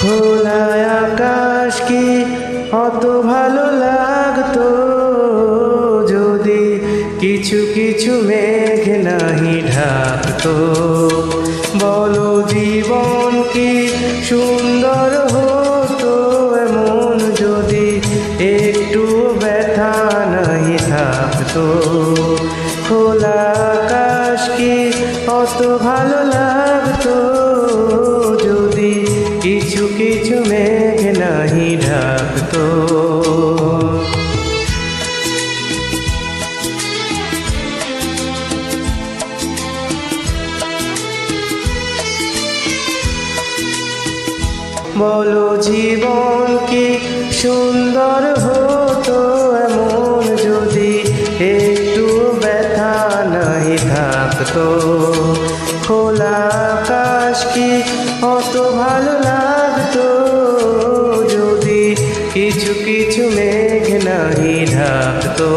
খোলা আকাশ কি অত ভালো লাগতো যদি কিছু কিছু মেঘ নাহি ঢাকতো। বলো জীবন কি সুন্দর হতো এমন যদি একটু ব্যথা নাহি থাকতো। খোলা আকাশ কি অত ভালো লাগতো যদি কিছু কিছু মেঘ নাহি ঢাকতো। বলো জীবন কি সুন্দর হতো এমন যদি একটু ব্যথা নাহি থাকতো। খোলা আকাশ কি অত ভালো লাগতো যদি কিছু কিছু মেঘ নাহি ঢাকতো।